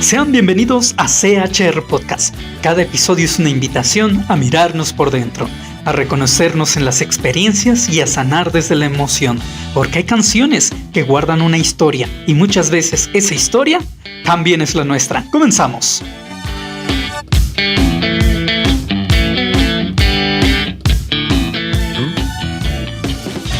Sean bienvenidos a CHR Podcast. Cada episodio es una invitación a mirarnos por dentro, a reconocernos en las experiencias y a sanar desde la emoción, porque hay canciones que guardan una historia y muchas veces esa historia también es la nuestra. Comenzamos.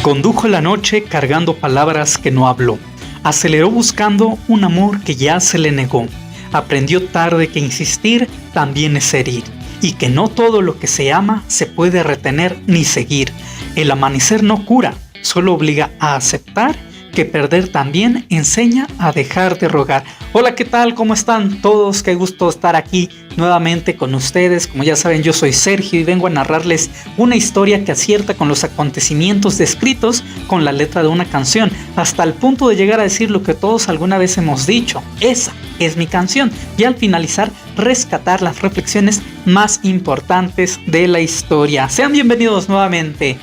Condujo la noche cargando palabras que no habló. Aceleró buscando un amor que ya se le negó. Aprendió tarde que insistir también es herir, y que no todo lo que se ama se puede retener ni seguir. El amanecer no cura, solo obliga a aceptar que perder también enseña a dejar de rogar. Hola, ¿qué tal? ¿Cómo están todos? Qué gusto estar aquí nuevamente con ustedes. Como ya saben, yo soy Sergio y vengo a narrarles una historia que acierta con los acontecimientos descritos con la letra de una canción, hasta el punto de llegar a decir lo que todos alguna vez hemos dicho: esa es mi canción. Y al finalizar, rescatar las reflexiones más importantes de la historia. Sean bienvenidos nuevamente,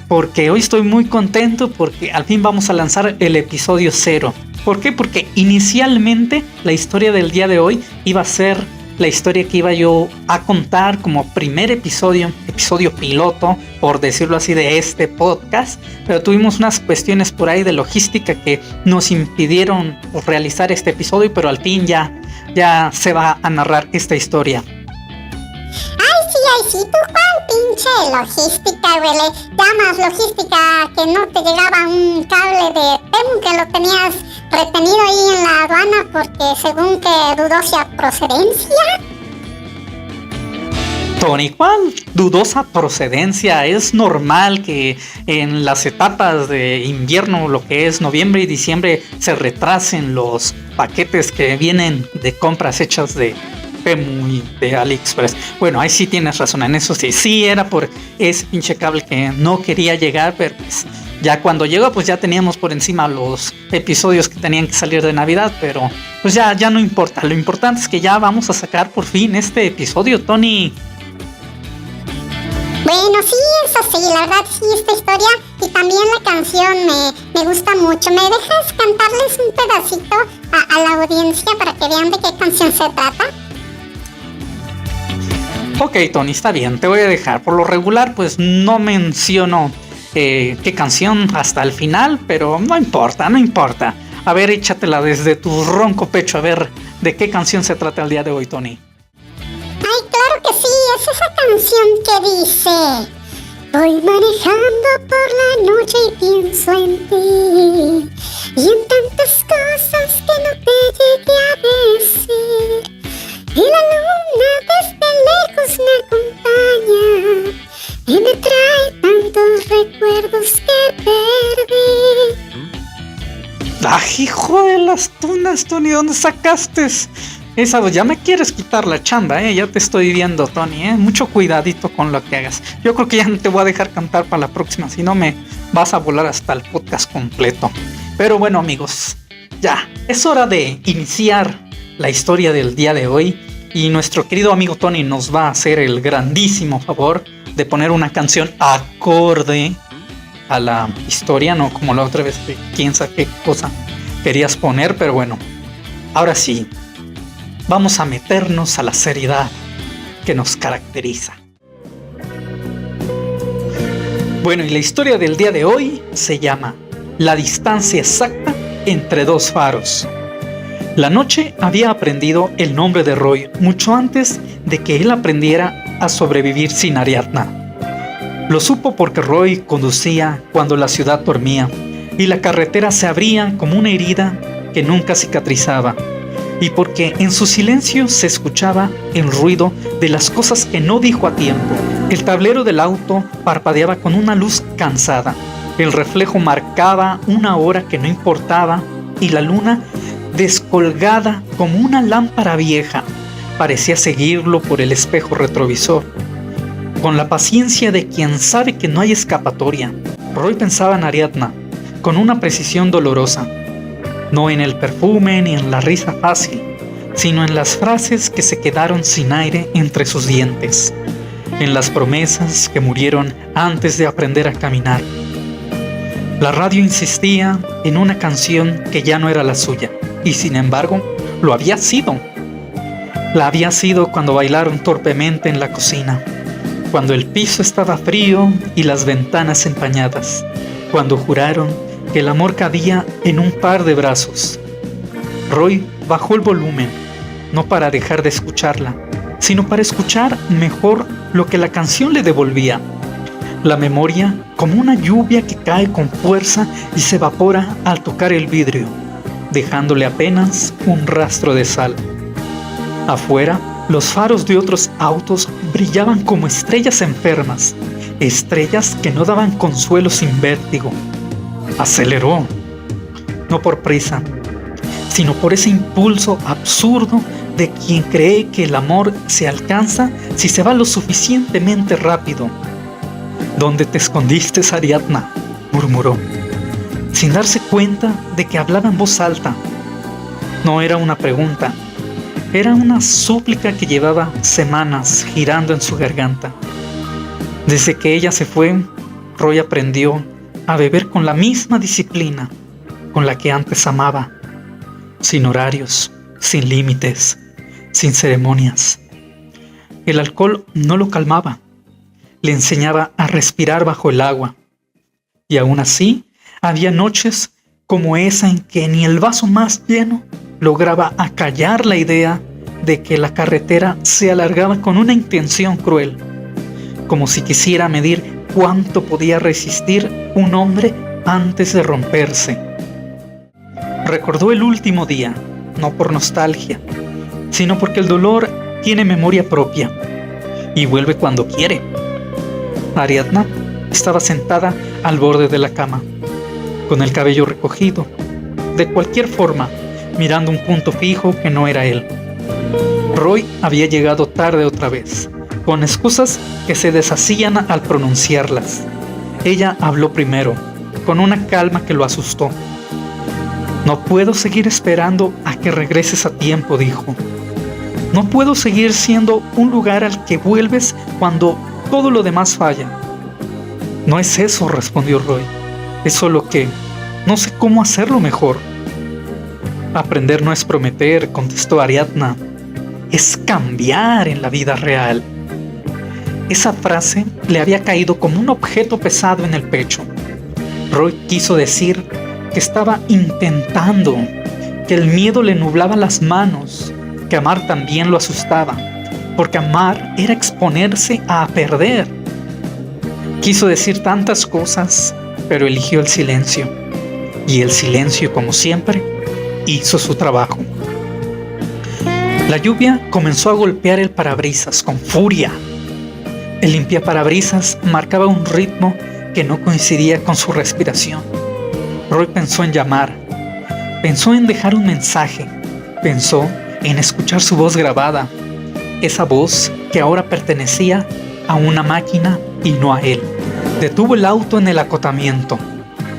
porque hoy estoy muy contento porque al fin vamos a lanzar el episodio 0. ¿Por qué? Porque inicialmente la historia del día de hoy iba a ser la historia que iba yo a contar como primer episodio piloto, por decirlo así, de este podcast, pero tuvimos unas cuestiones por ahí de logística que nos impidieron realizar este episodio, pero al fin ya se va a narrar esta historia. Ay, sí, ¿tú cuál pinche logística, güey? Le llamas logística que no te llegaba un cable de Temu, que lo tenías retenido ahí en la aduana porque según que dudosa procedencia. Tony, ¿cuál dudosa procedencia? Es normal que en las etapas de invierno, lo que es noviembre y diciembre, se retrasen los paquetes que vienen de compras hechas de Temu y de AliExpress. Bueno, ahí sí tienes razón, en eso sí era por ese pinche cable que no quería llegar, pero pues ya cuando llegó pues ya teníamos por encima los episodios que tenían que salir de Navidad, pero pues ya no importa. Lo importante es que ya vamos a sacar por fin este episodio, Tony. Bueno, sí, eso sí, la verdad sí, esta historia y también la canción me gusta mucho. ¿Me dejas cantarles un pedacito a la audiencia para que vean de qué canción se trata? Ok, Tony, está bien, te voy a dejar. Por lo regular, pues no menciono qué canción hasta el final, pero no importa. A ver, échatela desde tu ronco pecho, a ver de qué canción se trata el día de hoy, Tony. Ay, claro que sí, es esa canción que dice: voy manejando por la noche y pienso en ti, y en tantas cosas que no te llegué a decir. Y la luna desde lejos me acompaña y me trae tantos recuerdos que perdí. ¡Ay, hijo de las tunas, Tony! ¿Dónde sacaste esa? Ya me quieres quitar la chamba, ya te estoy viendo, Tony, Mucho cuidadito con lo que hagas. Yo creo que ya no te voy a dejar cantar para la próxima, si no me vas a volar hasta el podcast completo. Pero bueno, amigos, ya es hora de iniciar la historia del día de hoy, y nuestro querido amigo Tony nos va a hacer el grandísimo favor de poner una canción acorde a la historia, no como la otra vez que quién sabe qué cosa querías poner, pero bueno, ahora sí, vamos a meternos a la seriedad que nos caracteriza. Bueno, y la historia del día de hoy se llama La distancia exacta entre dos faros. La noche había aprendido el nombre de Roy mucho antes de que él aprendiera a sobrevivir sin Ariadna. Lo supo porque Roy conducía cuando la ciudad dormía y la carretera se abría como una herida que nunca cicatrizaba, y porque en su silencio se escuchaba el ruido de las cosas que no dijo a tiempo. El tablero del auto parpadeaba con una luz cansada, el reflejo marcaba una hora que no importaba y la luna, descolgada como una lámpara vieja, parecía seguirlo por el espejo retrovisor. Con la paciencia de quien sabe que no hay escapatoria, Roy pensaba en Ariadna con una precisión dolorosa, no en el perfume ni en la risa fácil, sino en las frases que se quedaron sin aire entre sus dientes, en las promesas que murieron antes de aprender a caminar. La radio insistía en una canción que ya no era la suya, y sin embargo lo había sido. La había sido cuando bailaron torpemente en la cocina, cuando el piso estaba frío y las ventanas empañadas, cuando juraron que el amor cabía en un par de brazos. Roy bajó el volumen, no para dejar de escucharla, sino para escuchar mejor lo que la canción le devolvía. La memoria como una lluvia que cae con fuerza y se evapora al tocar el vidrio, dejándole apenas un rastro de sal. Afuera, los faros de otros autos brillaban como estrellas enfermas, estrellas que no daban consuelo sin vértigo. Aceleró, no por prisa, sino por ese impulso absurdo de quien cree que el amor se alcanza si se va lo suficientemente rápido. ¿Dónde te escondiste, Ariadna?, murmuró, sin darse cuenta de que hablaba en voz alta. No era una pregunta, era una súplica que llevaba semanas girando en su garganta. Desde que ella se fue, Roy aprendió a beber con la misma disciplina con la que antes amaba, sin horarios, sin límites, sin ceremonias. El alcohol no lo calmaba, le enseñaba a respirar bajo el agua. Y aún así, había noches como esa en que ni el vaso más lleno lograba acallar la idea de que la carretera se alargaba con una intención cruel, como si quisiera medir cuánto podía resistir un hombre antes de romperse. Recordó el último día, no por nostalgia, sino porque el dolor tiene memoria propia y vuelve cuando quiere. Ariadna estaba sentada al borde de la cama, con el cabello recogido, de cualquier forma, mirando un punto fijo que no era él. Roy había llegado tarde otra vez, con excusas que se deshacían al pronunciarlas. Ella habló primero, con una calma que lo asustó. No puedo seguir esperando a que regreses a tiempo, dijo. No puedo seguir siendo un lugar al que vuelves cuando todo lo demás falla. No es eso, respondió Roy. Es solo que no sé cómo hacerlo mejor. Aprender no es prometer, contestó Ariadna. Es cambiar en la vida real. Esa frase le había caído como un objeto pesado en el pecho. Roy quiso decir que estaba intentando, que el miedo le nublaba las manos, que amar también lo asustaba, porque amar era exponerse a perder. Quiso decir tantas cosas, pero eligió el silencio. Y el silencio, como siempre, hizo su trabajo. La lluvia comenzó a golpear el parabrisas con furia. El limpiaparabrisas marcaba un ritmo que no coincidía con su respiración. Roy pensó en llamar, pensó en dejar un mensaje, pensó en escuchar su voz grabada, esa voz que ahora pertenecía a una máquina y no a él. Detuvo el auto en el acotamiento,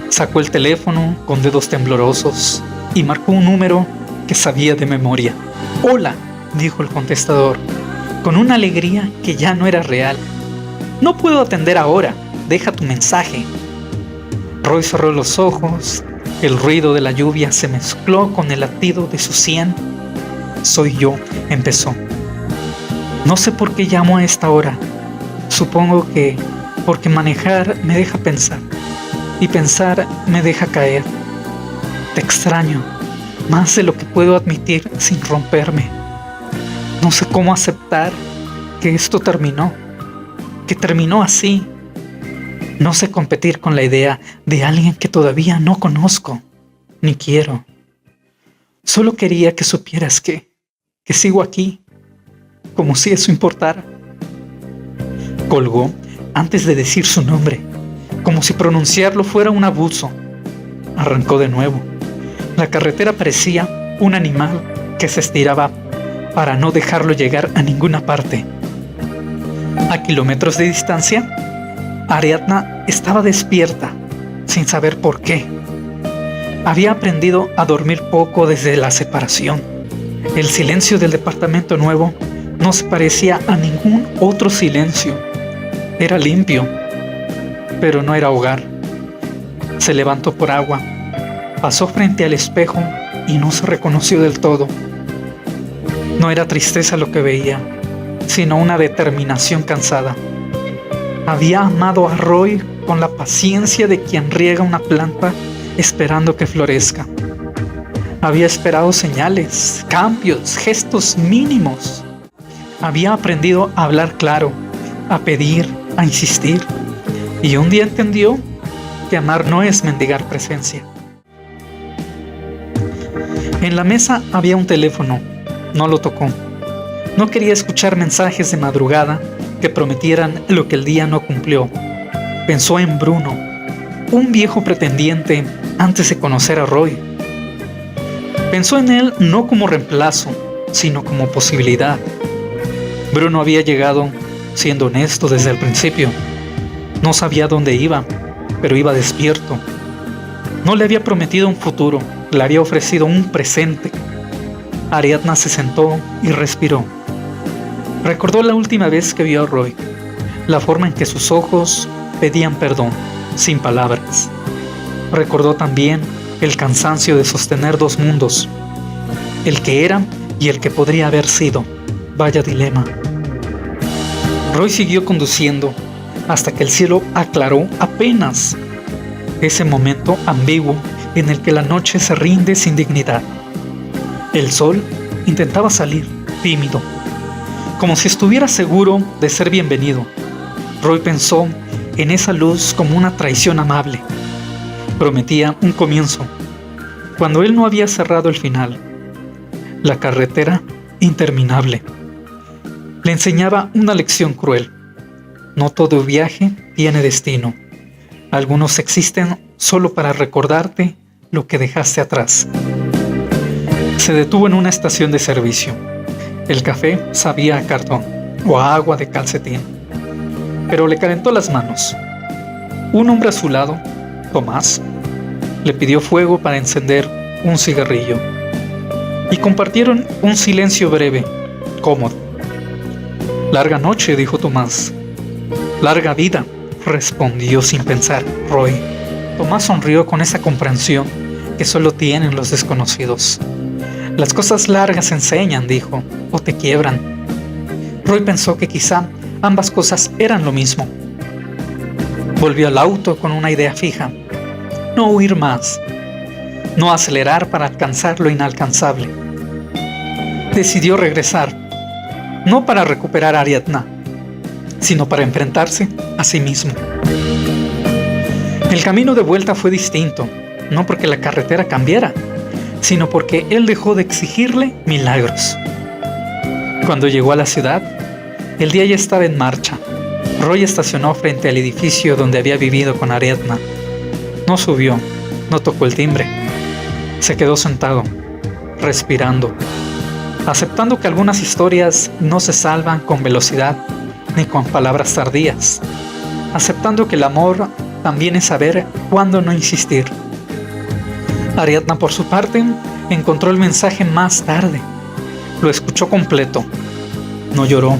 sacó el teléfono con dedos temblorosos y marcó un número que sabía de memoria. «Hola», dijo el contestador, con una alegría que ya no era real. «No puedo atender ahora, deja tu mensaje». Roy cerró los ojos, el ruido de la lluvia se mezcló con el latido de su sien. «Soy yo», empezó. «No sé por qué llamo a esta hora. Supongo que porque manejar me deja pensar, y pensar me deja caer. Te extraño, más de lo que puedo admitir sin romperme. No sé cómo aceptar que esto terminó, que terminó así. No sé competir con la idea de alguien que todavía no conozco, ni quiero. Solo quería que supieras que sigo aquí, como si eso importara». Colgó antes de decir su nombre, como si pronunciarlo fuera un abuso. Arrancó de nuevo. La carretera parecía un animal que se estiraba para no dejarlo llegar a ninguna parte. A kilómetros de distancia, Ariadna estaba despierta, sin saber por qué. Había aprendido a dormir poco desde la separación. El silencio del departamento nuevo no se parecía a ningún otro silencio. Era limpio, pero no era hogar. Se levantó por agua, pasó frente al espejo y no se reconoció del todo. No era tristeza lo que veía, sino una determinación cansada. Había amado a Roy con la paciencia de quien riega una planta esperando que florezca. Había esperado señales, cambios, gestos mínimos. Había aprendido a hablar claro, a pedir, a insistir. Y un día entendió que amar no es mendigar presencia. En la mesa había un teléfono. No lo tocó. No quería escuchar mensajes de madrugada que prometieran lo que el día no cumplió. Pensó en Bruno, un viejo pretendiente antes de conocer a Roy. Pensó en él no como reemplazo, sino como posibilidad. Bruno había llegado siendo honesto desde el principio. No sabía dónde iba, pero iba despierto. No le había prometido un futuro, le había ofrecido un presente. Ariadna se sentó y respiró. Recordó la última vez que vio a Roy, la forma en que sus ojos pedían perdón, sin palabras. Recordó también el cansancio de sostener dos mundos, el que era y el que podría haber sido. Vaya dilema. Roy siguió conduciendo hasta que el cielo aclaró apenas. Ese momento ambiguo en el que la noche se rinde sin dignidad. El sol intentaba salir, tímido, como si estuviera seguro de ser bienvenido. Roy pensó en esa luz como una traición amable. Prometía un comienzo, cuando él no había cerrado el final. La carretera interminable. Le enseñaba una lección cruel. No todo viaje tiene destino. Algunos existen solo para recordarte lo que dejaste atrás. Se detuvo en una estación de servicio. El café sabía a cartón o a agua de calcetín, pero le calentó las manos. Un hombre a su lado, Tomás, le pidió fuego para encender un cigarrillo y compartieron un silencio breve, cómodo. Larga noche, dijo Tomás. Larga vida, respondió sin pensar Roy. Tomás sonrió con esa comprensión que solo tienen los desconocidos. Las cosas largas enseñan, dijo, o te quiebran. Roy pensó que quizá ambas cosas eran lo mismo. Volvió al auto con una idea fija. No huir más. No acelerar para alcanzar lo inalcanzable. Decidió regresar, no para recuperar a Ariadna, sino para enfrentarse a sí mismo. El camino de vuelta fue distinto, no porque la carretera cambiara, sino porque él dejó de exigirle milagros. Cuando llegó a la ciudad, el día ya estaba en marcha. Roy estacionó frente al edificio donde había vivido con Ariadna. No subió, no tocó el timbre. Se quedó sentado, respirando, aceptando que algunas historias no se salvan con velocidad ni con palabras tardías, aceptando que el amor también es saber cuándo no insistir. Ariadna, por su parte, encontró el mensaje más tarde. Lo escuchó completo. No lloró.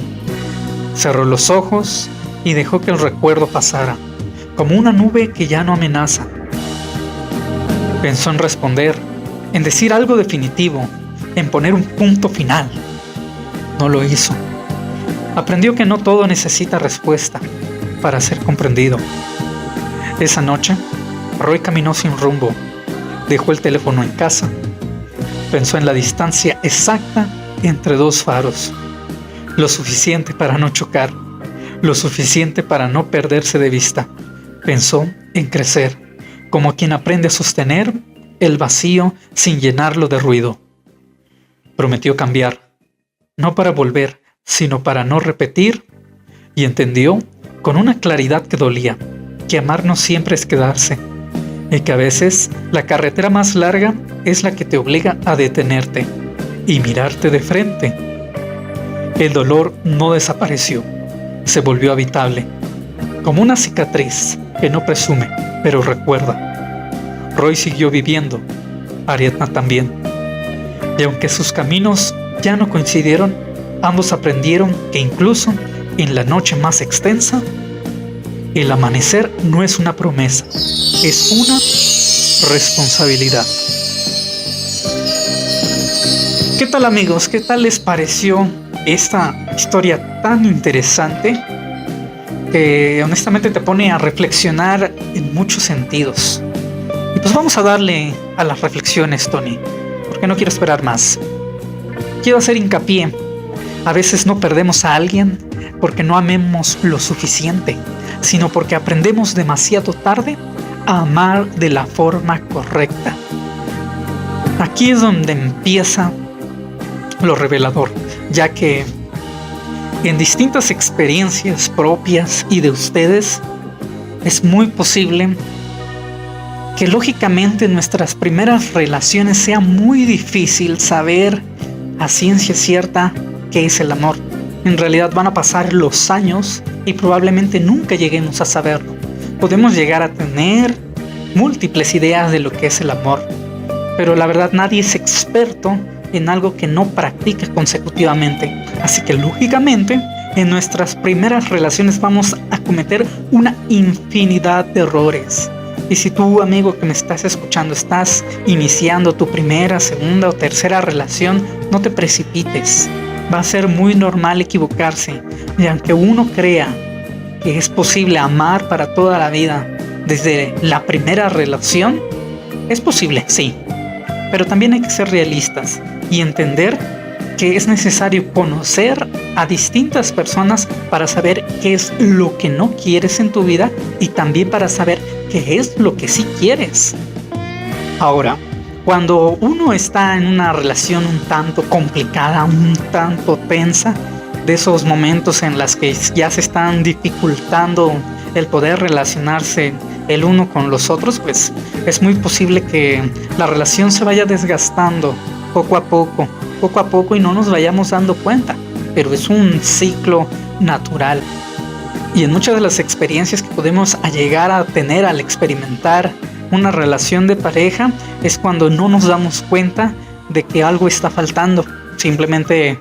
Cerró los ojos y dejó que el recuerdo pasara, como una nube que ya no amenaza. Pensó en responder, en decir algo definitivo, en poner un punto final. No lo hizo. Aprendió que no todo necesita respuesta para ser comprendido. Esa noche, Roy caminó sin rumbo. Dejó el teléfono en casa. Pensó en la distancia exacta entre dos faros. Lo suficiente para no chocar. Lo suficiente para no perderse de vista. Pensó en crecer, como quien aprende a sostener el vacío sin llenarlo de ruido. Prometió cambiar, no para volver, sino para no repetir, y entendió con una claridad que dolía, que amar no siempre es quedarse, y que a veces la carretera más larga es la que te obliga a detenerte y mirarte de frente. El dolor no desapareció, se volvió habitable, como una cicatriz que no presume, pero recuerda. Roy siguió viviendo, Ariadna también, y aunque sus caminos ya no coincidieron, ambos aprendieron que incluso en la noche más extensa, el amanecer no es una promesa, es una responsabilidad. ¿Qué tal, amigos? ¿Qué tal les pareció esta historia tan interesante que honestamente te pone a reflexionar en muchos sentidos? Y pues vamos a darle a las reflexiones, Tony, porque no quiero esperar más. Quiero hacer hincapié: a veces no perdemos a alguien porque no amemos lo suficiente, sino porque aprendemos demasiado tarde a amar de la forma correcta. Aquí es donde empieza lo revelador, ya que en distintas experiencias propias y de ustedes, es muy posible que lógicamente en nuestras primeras relaciones sea muy difícil saber a ciencia cierta qué es el amor. En realidad van a pasar los años y probablemente nunca lleguemos a saberlo. Podemos llegar a tener múltiples ideas de lo que es el amor, pero la verdad nadie es experto en algo que no practica consecutivamente. Así que lógicamente en nuestras primeras relaciones vamos a cometer una infinidad de errores. Y si tú, amigo que me estás escuchando, estás iniciando tu primera, segunda o tercera relación, no te precipites. Va a ser muy normal equivocarse. Y aunque uno crea que es posible amar para toda la vida desde la primera relación, es posible, sí. Pero también hay que ser realistas y entender que es necesario conocer a distintas personas para saber qué es lo que no quieres en tu vida y también para saber qué es lo que sí quieres. Ahora, cuando uno está en una relación un tanto complicada, un tanto tensa, de esos momentos en los que ya se están dificultando el poder relacionarse el uno con los otros, pues es muy posible que la relación se vaya desgastando poco a poco y no nos vayamos dando cuenta, pero es un ciclo natural. Y en muchas de las experiencias que podemos llegar a tener al experimentar una relación de pareja es cuando no nos damos cuenta de que algo está faltando. Simplemente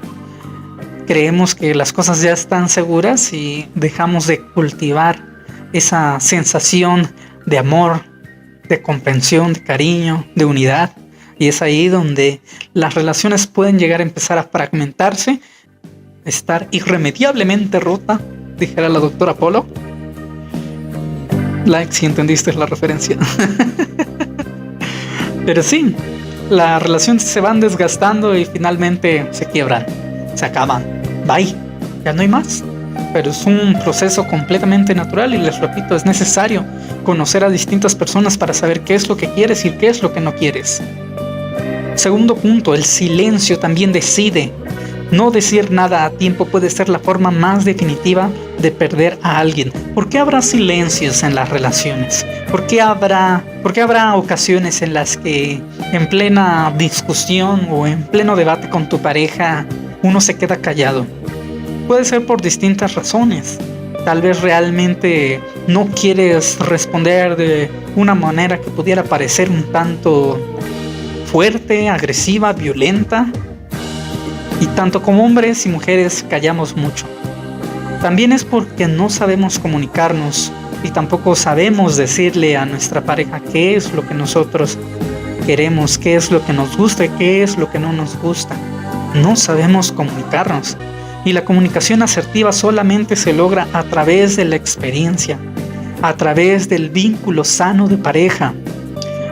creemos que las cosas ya están seguras y dejamos de cultivar esa sensación de amor, de comprensión, de cariño, de unidad. Y es ahí donde las relaciones pueden llegar a empezar a fragmentarse, estar irremediablemente rota, dijera la doctora Polo. Like si entendiste la referencia. Pero sí, las relaciones se van desgastando y finalmente se quiebran, se acaban. Bye, ya no hay más. Pero es un proceso completamente natural y les repito, es necesario conocer a distintas personas para saber qué es lo que quieres y qué es lo que no quieres. Segundo punto, el silencio también decide. No decir nada a tiempo puede ser la forma más definitiva de perder a alguien. ¿Por qué habrá silencios en las relaciones? ¿Por qué habrá ocasiones en las que en plena discusión o en pleno debate con tu pareja uno se queda callado? Puede ser por distintas razones. Tal vez realmente no quieres responder de una manera que pudiera parecer un tanto fuerte, agresiva, violenta. Y tanto como hombres y mujeres callamos mucho. También es porque no sabemos comunicarnos y tampoco sabemos decirle a nuestra pareja qué es lo que nosotros queremos, qué es lo que nos gusta y qué es lo que no nos gusta. No sabemos comunicarnos. Y la comunicación asertiva solamente se logra a través de la experiencia, a través del vínculo sano de pareja.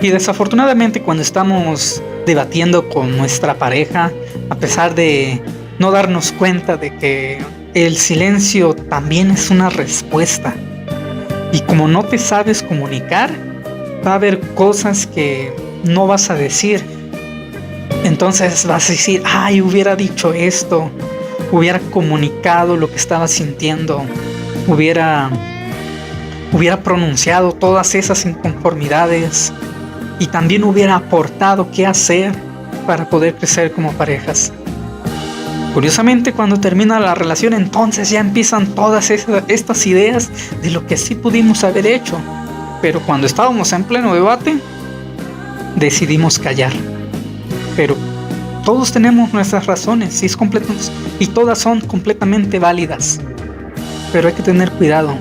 Y desafortunadamente cuando estamos debatiendo con nuestra pareja, a pesar de no darnos cuenta de que el silencio también es una respuesta. Y como no te sabes comunicar, va a haber cosas que no vas a decir. Entonces vas a decir, ay, hubiera dicho esto, hubiera comunicado lo que estaba sintiendo, hubiera pronunciado todas esas inconformidades y también hubiera aportado qué hacer para poder crecer como parejas. Curiosamente, cuando termina la relación, entonces ya empiezan todas estas ideas de lo que sí pudimos haber hecho. Pero cuando estábamos en pleno debate, decidimos callar. Pero todos tenemos nuestras razones y todas son completamente válidas. Pero hay que tener cuidado,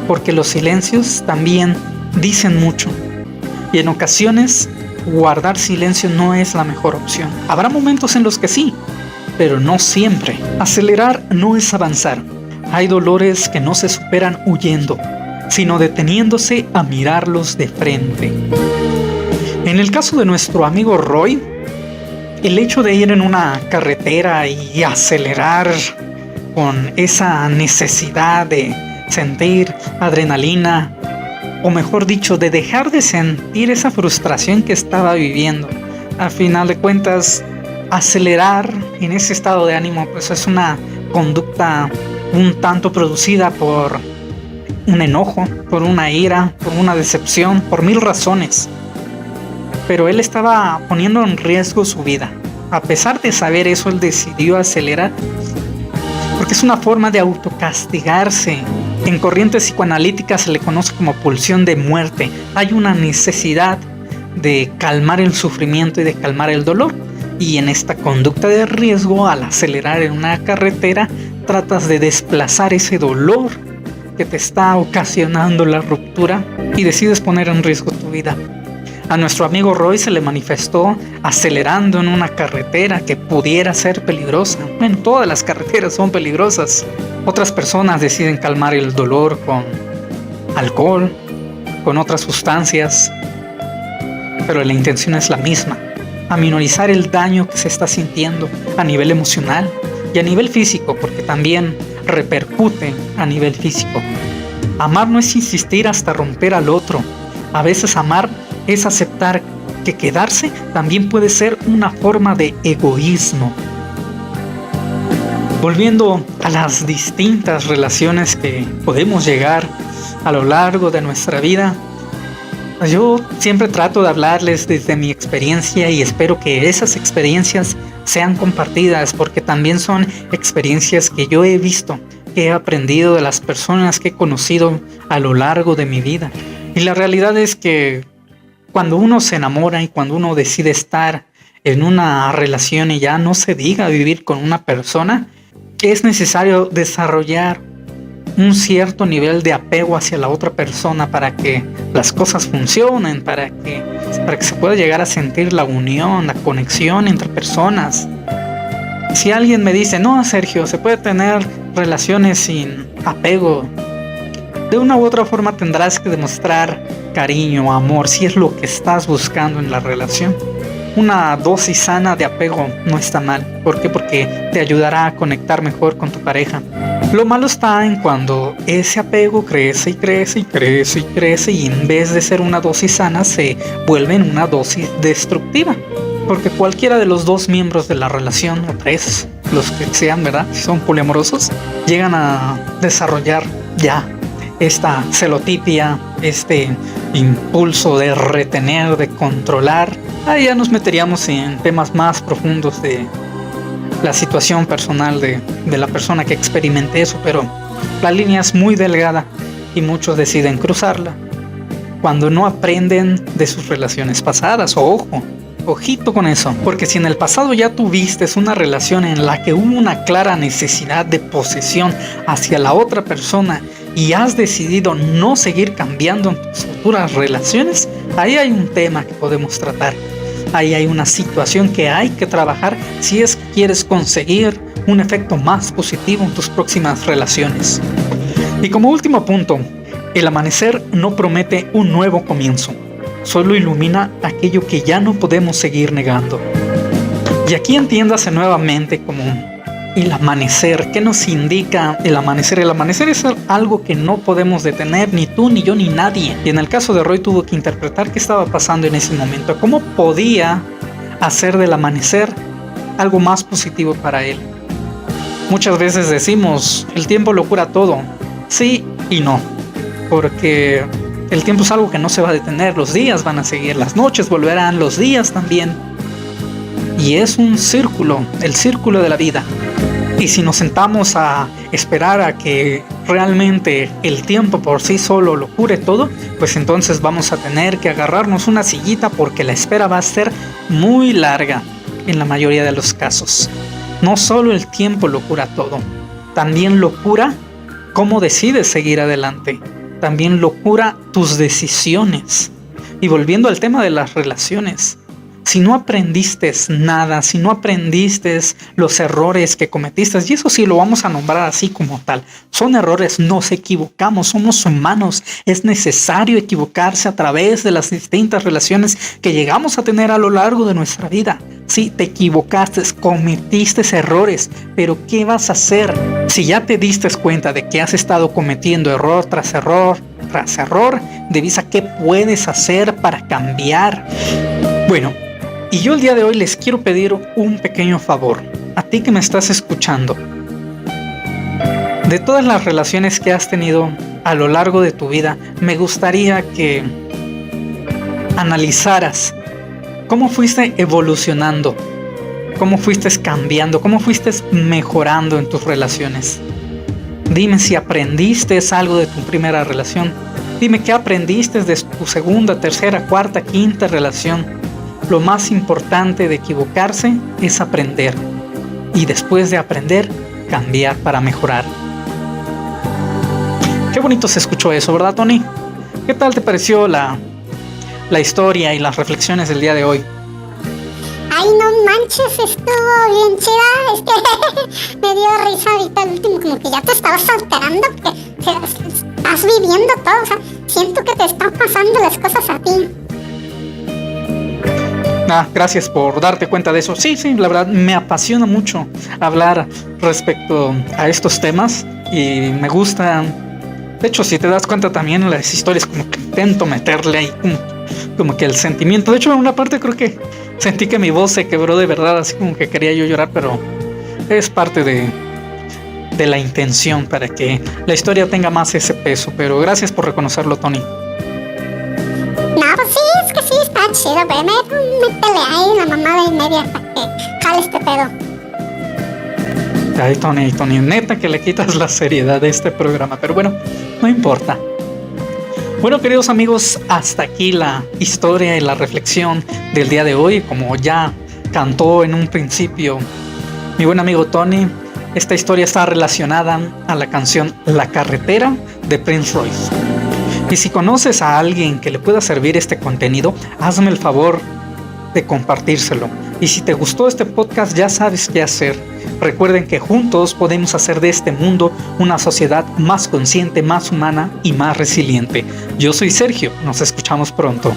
porque los silencios también dicen mucho. Y en ocasiones guardar silencio no es la mejor opción. Habrá momentos en los que sí, pero no siempre. Acelerar no es avanzar. Hay dolores que no se superan huyendo, sino deteniéndose a mirarlos de frente. En el caso de nuestro amigo Roy, el hecho de ir en una carretera y acelerar con esa necesidad de sentir adrenalina, o mejor dicho, de dejar de sentir esa frustración que estaba viviendo. A final de cuentas, acelerar en ese estado de ánimo, pues es una conducta un tanto producida por un enojo, por una ira, por una decepción, por 1000 razones. Pero él estaba poniendo en riesgo su vida. A pesar de saber eso, él decidió acelerar, porque es una forma de autocastigarse. En corrientes psicoanalíticas se le conoce como pulsión de muerte. Hay una necesidad de calmar el sufrimiento y de calmar el dolor. Y en esta conducta de riesgo, al acelerar en una carretera, tratas de desplazar ese dolor que te está ocasionando la ruptura y decides poner en riesgo tu vida. A nuestro amigo Roy se le manifestó acelerando en una carretera que pudiera ser peligrosa. Bueno, todas las carreteras son peligrosas. Otras personas deciden calmar el dolor con alcohol, con otras sustancias, pero la intención es la misma: aminorizar el daño que se está sintiendo a nivel emocional y a nivel físico, porque también repercute a nivel físico. Amar no es insistir hasta romper al otro. A veces amar es aceptar que quedarse también puede ser una forma de egoísmo. Volviendo a las distintas relaciones que podemos llegar a lo largo de nuestra vida, yo siempre trato de hablarles desde mi experiencia y espero que esas experiencias sean compartidas, porque también son experiencias que yo he visto, que he aprendido de las personas que he conocido a lo largo de mi vida. Y la realidad es que cuando uno se enamora y cuando uno decide estar en una relación y ya no se diga vivir con una persona, es necesario desarrollar un cierto nivel de apego hacia la otra persona para que las cosas funcionen, para que se pueda llegar a sentir la unión, la conexión entre personas. Si alguien me dice, no, Sergio, se puede tener relaciones sin apego, de una u otra forma tendrás que demostrar cariño, amor, si es lo que estás buscando en la relación. Una dosis sana de apego no está mal. ¿Por qué? Porque te ayudará a conectar mejor con tu pareja. Lo malo está en cuando ese apego crece y crece y crece y crece, y en vez de ser una dosis sana se vuelve en una dosis destructiva. Porque cualquiera de los dos miembros de la relación, o tres, los que sean, ¿verdad? Si son poliamorosos, llegan a desarrollar ya esta celotipia, este impulso de retener, de controlar. Ahí ya nos meteríamos en temas más profundos de la situación personal de la persona que experimente eso, pero la línea es muy delgada y muchos deciden cruzarla cuando no aprenden de sus relaciones pasadas. Ojito con eso, porque si en el pasado ya tuviste una relación en la que hubo una clara necesidad de posesión hacia la otra persona y has decidido no seguir cambiando en tus futuras relaciones, ahí hay un tema que podemos tratar. Ahí hay una situación que hay que trabajar si es que quieres conseguir un efecto más positivo en tus próximas relaciones. Y como último punto, el amanecer no promete un nuevo comienzo, solo ilumina aquello que ya no podemos seguir negando. Y aquí entiéndase nuevamente como el amanecer. ¿Qué nos indica el amanecer? El amanecer es algo que no podemos detener, ni tú, ni yo, ni nadie. Y en el caso de Roy tuvo que interpretar qué estaba pasando en ese momento, cómo podía hacer del amanecer algo más positivo para él. Muchas veces decimos, el tiempo lo cura todo. Sí y no, porque el tiempo es algo que no se va a detener. Los días van a seguir, las noches volverán, los días también. Y es un círculo, el círculo de la vida. Y si nos sentamos a esperar a que realmente el tiempo por sí solo lo cure todo, pues entonces vamos a tener que agarrarnos una sillita, porque la espera va a ser muy larga en la mayoría de los casos. No solo el tiempo lo cura todo, también lo cura cómo decides seguir adelante. También lo cura tus decisiones. Y volviendo al tema de las relaciones, si no aprendiste nada, si no aprendiste los errores que cometiste, y eso sí lo vamos a nombrar así como tal, son errores, nos equivocamos, somos humanos, es necesario equivocarse a través de las distintas relaciones que llegamos a tener a lo largo de nuestra vida. Sí, te equivocaste, cometiste errores, pero ¿qué vas a hacer? Si ya te diste cuenta de que has estado cometiendo error tras error, revisa qué puedes hacer para cambiar. Bueno, y yo el día de hoy les quiero pedir un pequeño favor, a ti que me estás escuchando. De todas las relaciones que has tenido a lo largo de tu vida, me gustaría que analizaras cómo fuiste evolucionando, cómo fuiste cambiando, cómo fuiste mejorando en tus relaciones. Dime si aprendiste algo de tu primera relación. Dime qué aprendiste de tu segunda, tercera, cuarta, quinta relación. Lo más importante de equivocarse es aprender. Y después de aprender, cambiar para mejorar. Qué bonito se escuchó eso, ¿verdad, Tony? ¿Qué tal te pareció la historia y las reflexiones del día de hoy? Ay, no manches, estuvo bien chida. Me dio risa ahorita el último, como que ya te estabas alterando porque estás viviendo todo. O sea, siento que te están pasando las cosas a ti. Gracias por darte cuenta de eso. Sí, la verdad me apasiona mucho hablar respecto a estos temas y me gusta. De hecho, si te das cuenta también en las historias como que intento meterle ahí como que el sentimiento. De hecho, en una parte creo que sentí que mi voz se quebró de verdad, así como que quería yo llorar, pero es parte de la intención para que la historia tenga más ese peso. Pero gracias por reconocerlo, Tony. No, pues sí, es que sí está chido, pero métele ahí la mamada y media para que jale este pedo. Ay, Tony, neta que le quitas la seriedad de este programa, pero bueno, no importa. Bueno, queridos amigos, hasta aquí la historia y la reflexión del día de hoy. Como ya cantó en un principio mi buen amigo Tony, esta historia está relacionada a la canción La Carretera de Prince Royce. Y si conoces a alguien que le pueda servir este contenido, hazme el favor de compartírselo. Y si te gustó este podcast, ya sabes qué hacer. Recuerden que juntos podemos hacer de este mundo una sociedad más consciente, más humana y más resiliente. Yo soy Sergio, nos escuchamos pronto.